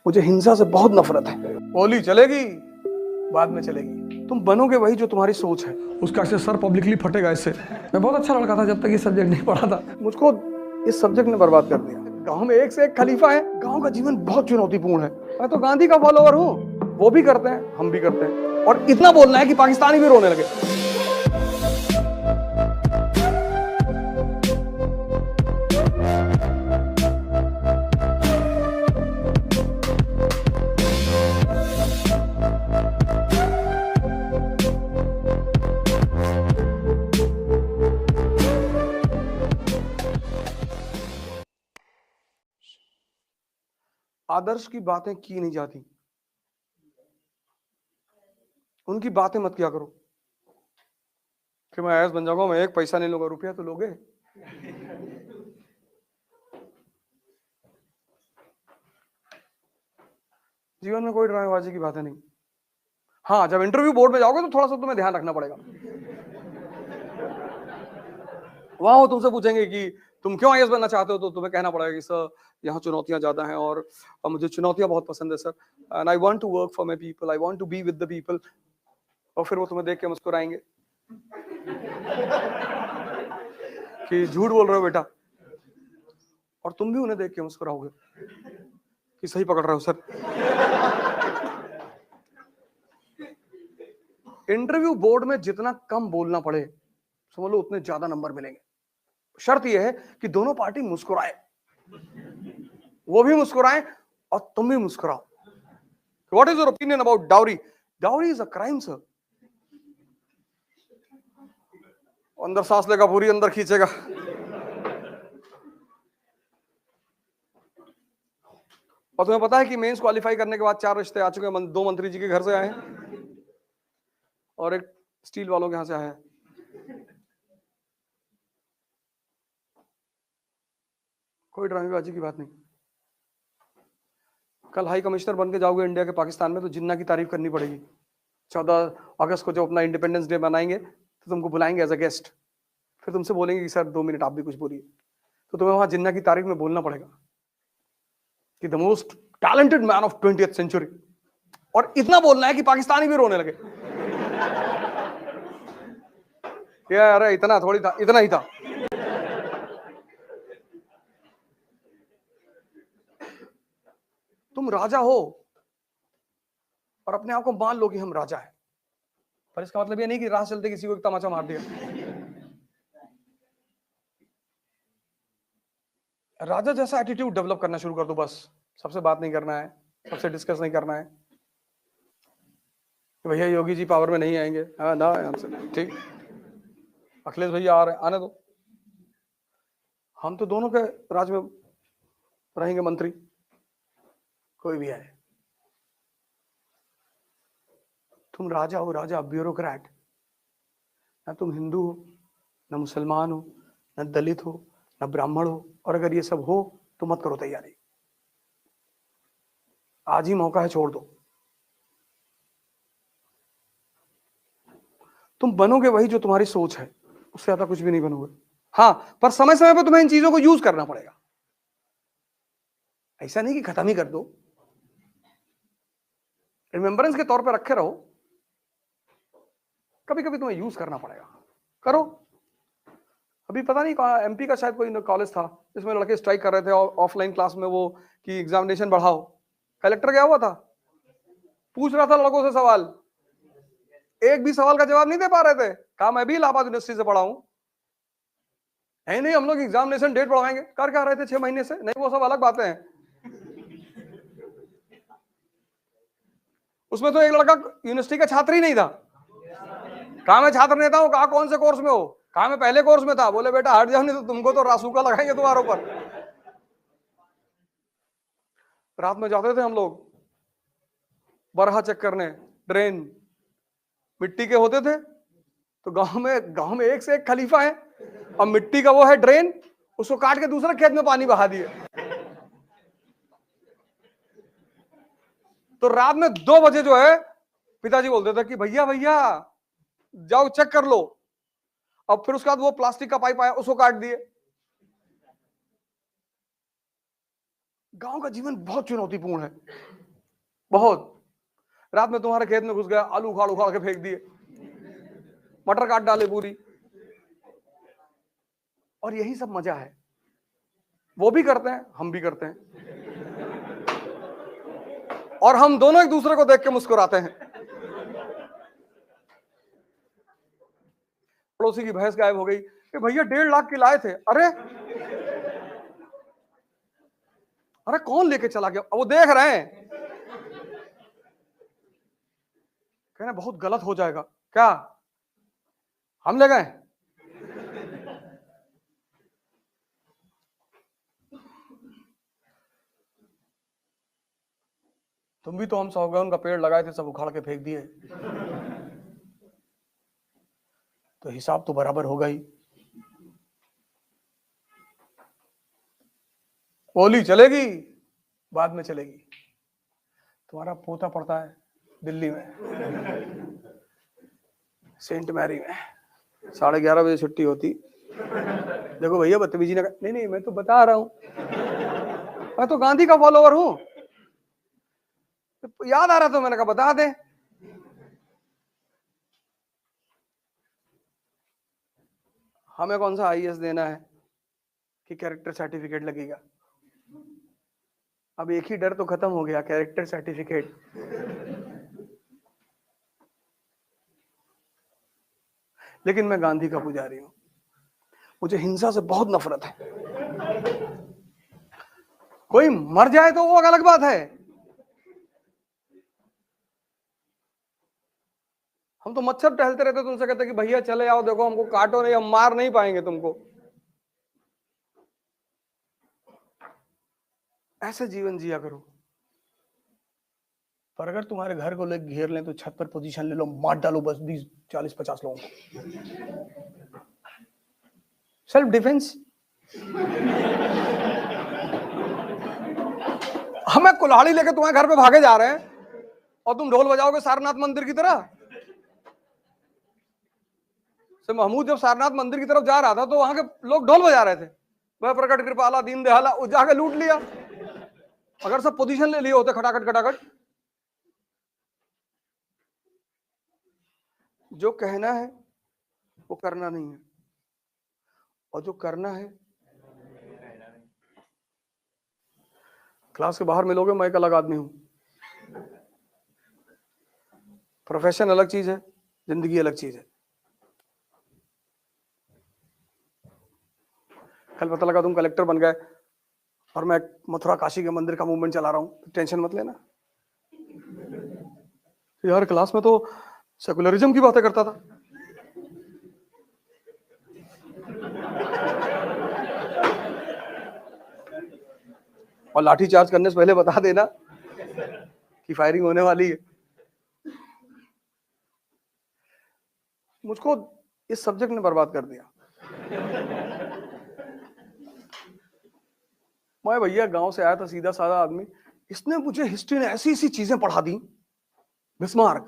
मुझे हिंसा से बहुत नफरत है। गोली चलेगी, बाद में चलेगी। तुम बनोगे वही जो तुम्हारी सोच है। उसका ऐसे सर पब्लिकली फटेगा इससे। मैं बहुत अच्छा लड़का था जब तक ये सब्जेक्ट नहीं पढ़ा था। मुझको इस सब्जेक्ट ने बर्बाद कर दिया। गांव में एक से एक खलीफा है। गांव का जीवन बहुत चुनौतीपूर्ण है। मैं तो गांधी का फॉलोअर हूँ। वो भी करते हैं, हम भी करते हैं। और इतना बोलना है कि पाकिस्तानी भी रोने लगे। आदर्श की बातें की नहीं जाती, उनकी बातें मत किया करो कि मैं आईएएस बन जाऊंगा, मैं एक पैसा नहीं लूंगा। रुपया तो लोगे। जीवन में कोई ड्रामेबाजी की बातें नहीं। हाँ, जब इंटरव्यू बोर्ड में जाओगे तो थोड़ा सा तुम्हें ध्यान रखना पड़ेगा। वहां वो तुमसे पूछेंगे कि तुम क्यों आईएएस बनना चाहते हो, तो तुम्हें कहना पड़ेगा कि सर यहाँ चुनौतियां ज्यादा हैं और मुझे चुनौतियां बहुत पसंद है sir, and I want to work for my people, I want to be with the people. और फिर वो तुम्हें देख के मुस्कुराएंगे कि झूठ बोल रहे हो बेटा, और तुम भी उन्हें देख के मुस्कुराओगे कि सही पकड़ रहे हो सर। इंटरव्यू बोर्ड में जितना कम बोलना पड़े, समझ लो उतने ज्यादा नंबर मिलेंगे। शर्त यह है कि दोनों पार्टी मुस्कुराए, वो भी मुस्कुराए और तुम भी मुस्कुराओ। What is your opinion about dowry? Dowry is a crime sir. अंदर सांस लेगा, पूरी अंदर खींचेगा। और तुम्हें पता है कि मेंस क्वालिफाई करने के बाद 4 रिश्ते आ चुके हैं। 2 मंत्री जी के घर से आए हैं और एक स्टील वालों के यहां से आया है। कोई ड्रामेबाजी की बात नहीं। कल हाई कमिश्नर बन के जाओगे इंडिया के पाकिस्तान में, तो जिन्ना की तारीफ करनी पड़ेगी। 14 अगस्त को जब अपना इंडिपेंडेंस डे मनाएंगे तो तुमको बुलाएंगे एज अ गेस्ट। फिर तुमसे बोलेंगे कि सर 2 मिनट आप भी कुछ बोलिए, तो तुम्हें वहां जिन्ना की तारीफ में बोलना पड़ेगा कि the most talented man of 20th century. और इतना बोलना है कि पाकिस्तानी भी रोने लगे। यार इतना थोड़ी था, इतना ही था। तुम राजा हो और अपने आप को मान लो कि हम राजा हैं, पर इसका मतलब ये नहीं कि राह चलते किसी को एक तमाचा मार दिया। राजा जैसा एटीट्यूड डेवलप करना शुरू कर दो बस। सबसे बात नहीं करना है, सबसे डिस्कस नहीं करना है। भैया योगी जी पावर में नहीं आएंगे, हाँ ना ठीक, अखिलेश भैया आ रहे, आने दो, हम तो दोनों के राज में रहेंगे मंत्री, कोई भी आए। तुम राजा हो, राजा ब्यूरोक्रेट। ना तुम हिंदू हो, ना मुसलमान हो, ना दलित हो, ना ब्राह्मण हो। और अगर ये सब हो तो मत करो तैयारी, आज ही मौका है, छोड़ दो। तुम बनोगे वही जो तुम्हारी सोच है, उससे ज्यादा कुछ भी नहीं बनोगे। हाँ, पर समय समय पर तुम्हें इन चीजों को यूज करना पड़ेगा। ऐसा नहीं कि खत्म ही कर दो, रिमेम्बरेंस के तौर पर रखे रहो। कभी कभी तुम्हें यूज करना पड़ेगा, करो। अभी पता नहीं कहाँ एमपी का शायद कोई कॉलेज था जिसमें लड़के स्ट्राइक कर रहे थे ऑफलाइन क्लास में, वो कि एग्जामिनेशन बढ़ाओ। कलेक्टर गया हुआ था, पूछ रहा था लड़कों से सवाल, एक भी सवाल का जवाब नहीं दे पा रहे थे। कहा मैं भी इलाहाबाद यूनिवर्सिटी से पढ़ा हूं, है नहीं हम लोग एग्जामिनेशन डेट बढ़ाएंगे। कर क्या रहे थे 6 महीने से? नहीं, वो सब अलग बातें हैं। उसमें तो एक लड़का यूनिवर्सिटी का छात्र ही नहीं था। कहा मैं छात्र नेता हूं। कहा कौन से कोर्स में हो? कहा मैं पहले कोर्स में था। बोले बेटा हट जाओ, नहीं तो तुमको तो रासूका लगाएंगे तुम्हारे ऊपर। रात में जाते थे हम लोग बरहा चेक करने, ड्रेन मिट्टी के होते थे। तो गांव में एक से एक खलीफा है, और मिट्टी का वो है ड्रेन, उसको काट के दूसरे खेत में पानी बहा दिए। तो रात में 2 बजे जो है पिताजी बोलते थे कि भैया भैया जाओ चेक कर लो। अब फिर उसके बाद वो प्लास्टिक का पाइप आया, उसको काट दिए। गांव का जीवन बहुत चुनौतीपूर्ण है, बहुत। रात में तुम्हारे खेत में घुस गया, आलू उखाड़ उखाड़ के फेंक दिए, मटर काट डाले पूरी, और यही सब मजा है। वो भी करते हैं, हम भी करते हैं, और हम दोनों एक दूसरे को देख के मुस्कुराते हैं। पड़ोसी की भैंस गायब हो गई, कि भैया 1.5 लाख की लाए थे। अरे अरे कौन लेके चला गया? वो देख रहे हैं, कहना बहुत गलत हो जाएगा। क्या हम ले गए? तुम भी तो हम सौगन का पेड़ लगाए थे, सब उखाड़ के फेंक दिए, तो हिसाब तो बराबर होगा ही। बोली चलेगी, बाद में चलेगी। तुम्हारा पोता पड़ता है दिल्ली में, सेंट मैरी में, 11:30 बजे छुट्टी होती। देखो भैया बदतमीजी ना नहीं नहीं, मैं तो बता रहा हूं, मैं तो गांधी का फॉलोवर हूं, तो याद आ रहा तो मैंने कहा बता दे। हमें कौन सा आईएएस देना है कि कैरेक्टर सर्टिफिकेट लगेगा? अब एक ही डर तो खत्म हो गया, कैरेक्टर सर्टिफिकेट। लेकिन मैं गांधी का पुजारी हूं, मुझे हिंसा से बहुत नफरत है। कोई मर जाए तो वो अलग बात है, हम तो मच्छर टहलते रहते, तुमसे कहते कि भैया चले आओ, देखो हमको काटो नहीं, हम मार नहीं पाएंगे तुमको। ऐसे जीवन जिया करो। पर अगर तुम्हारे घर को लोग घेर लें तो छत पर पोजीशन ले लो, मार डालो बस 20, 40, 50 लोगों को। Self defence. हमें कुल्हाड़ी लेके तुम्हारे घर पे भागे जा रहे हैं और तुम ढोल बजाओगे सारनाथ मंदिर की तरह। से महमूद जब सारनाथ मंदिर की तरफ जा रहा था तो वहां के लोग ढोल बजा रहे थे, वह प्रकट कृपाला दीन दयाला, वो जाके लूट लिया। अगर सब पोजीशन ले लिए होते खटाखट खटाखट। जो कहना है वो करना नहीं है, और जो करना है, क्लास के बाहर मिलोगे मैं एक अलग आदमी हूं। प्रोफेशन अलग चीज है, जिंदगी अलग चीज है। कल पता लगा तुम कलेक्टर बन गए और मैं मथुरा काशी के मंदिर का मूवमेंट चला रहा हूं, तो टेंशन मत लेना यार। क्लास में तो सेकुलरिज्म की बातें करता था। और लाठी चार्ज करने से पहले बता देना कि फायरिंग होने वाली है। मुझको इस सब्जेक्ट ने बर्बाद कर दिया। मैं भैया गांव से आया था, सीधा साधा आदमी, इसने मुझे हिस्ट्री ने ऐसी ऐसी चीजें पढ़ा दी। बिस्मार्क,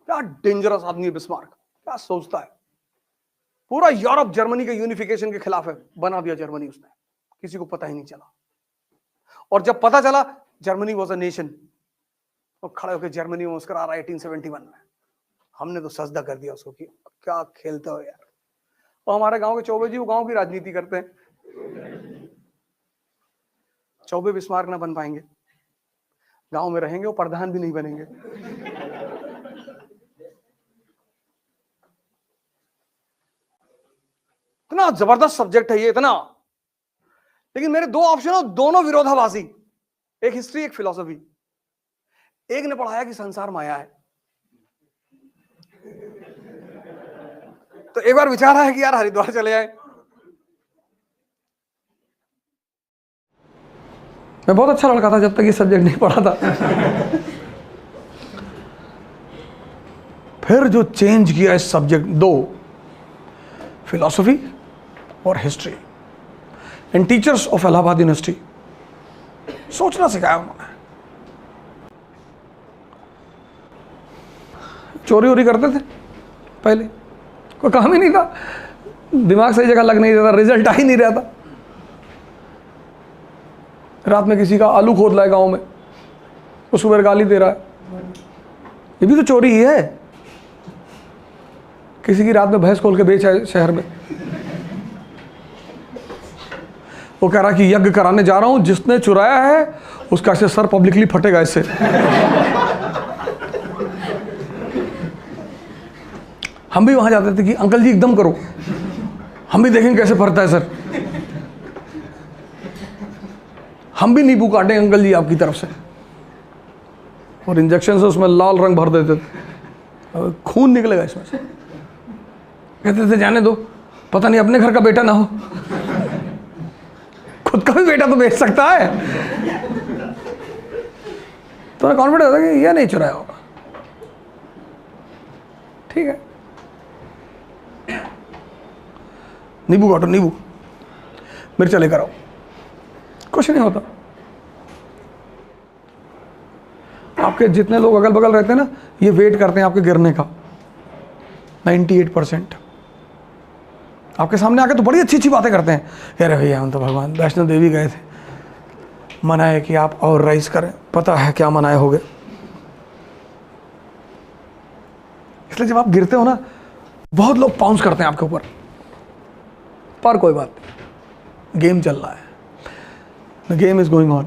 क्या डेंजरस आदमी है बिस्मार्क, क्या सोचता है। पूरा यूरोप जर्मनी के यूनिफिकेशन के खिलाफ है, बना दिया जर्मनी उसने, किसी को पता ही नहीं चला। और जब पता चला जर्मनी वॉज अ नेशन, तो खड़े होकर जर्मनी में मुस्कुरा रहा 1871 में। हमने तो सजदा कर दिया उसको कि क्या खेलते हो यार। और हमारे गांव के चौबे जी, वो गांव की राजनीति करते हैं। चौबे बिस्मार्क ना बन पाएंगे, गांव में रहेंगे, वो प्रधान भी नहीं बनेंगे। इतना जबरदस्त सब्जेक्ट है ये, इतना। लेकिन मेरे दो ऑप्शन हो, दोनों विरोधाभासी, एक हिस्ट्री एक फिलॉसफी। एक ने पढ़ाया कि संसार माया है, तो एक बार विचार आया कि यार हरिद्वार चले आए। मैं बहुत अच्छा लड़का था जब तक ये सब्जेक्ट नहीं पढ़ा था। फिर जो चेंज किया इस सब्जेक्ट, दो, फिलॉसफी और history, and teachers of Allahabad university, सोचना सिखाया उन्होंने। चोरी वोरी करते थे पहले, कोई काम ही नहीं था, दिमाग सही जगह लग नहीं रहा था, रिजल्ट आ ही नहीं रहा था। रात में किसी का आलू खोद रहा है गाँव में, वो सुबह गाली दे रहा है, ये भी तो चोरी ही है। किसी की रात में भैंस खोल के बेच आए शहर में, वो कह रहा कि यज्ञ कराने जा रहा हूं, जिसने चुराया है उसका ऐसे सर पब्लिकली फटेगा इससे। हम भी वहां जाते थे कि अंकल जी एकदम करो, हम भी देखेंगे कैसे फटता है सर, हम भी नींबू काटें अंकल जी आपकी तरफ से, और इंजेक्शन से उसमें लाल रंग भर देते थे, खून निकलेगा इसमें से। कहते थे जाने दो, पता नहीं अपने घर का बेटा ना हो, खुद का भी बेटा तो बेच सकता है। तो कॉन्फिडेंस होता कि यह नहीं चुराया होगा, ठीक है। नींबू काटो, नींबू मिर्चा लेकर आओ, कुछ नहीं होता। आपके जितने लोग अगल बगल रहते हैं ना, ये वेट करते हैं आपके गिरने का। 98% आपके सामने आके तो बड़ी अच्छी अच्छी बातें करते हैं, अरे भैया हम तो भगवान वैष्णो देवी गए थे, मनाए कि आप और राइज करें, पता है क्या मनाए होगे। इसलिए जब आप गिरते हो ना, बहुत लोग पाउंस करते हैं आपके ऊपर, पर कोई बात नहीं, गेम चल रहा है, the game is going on.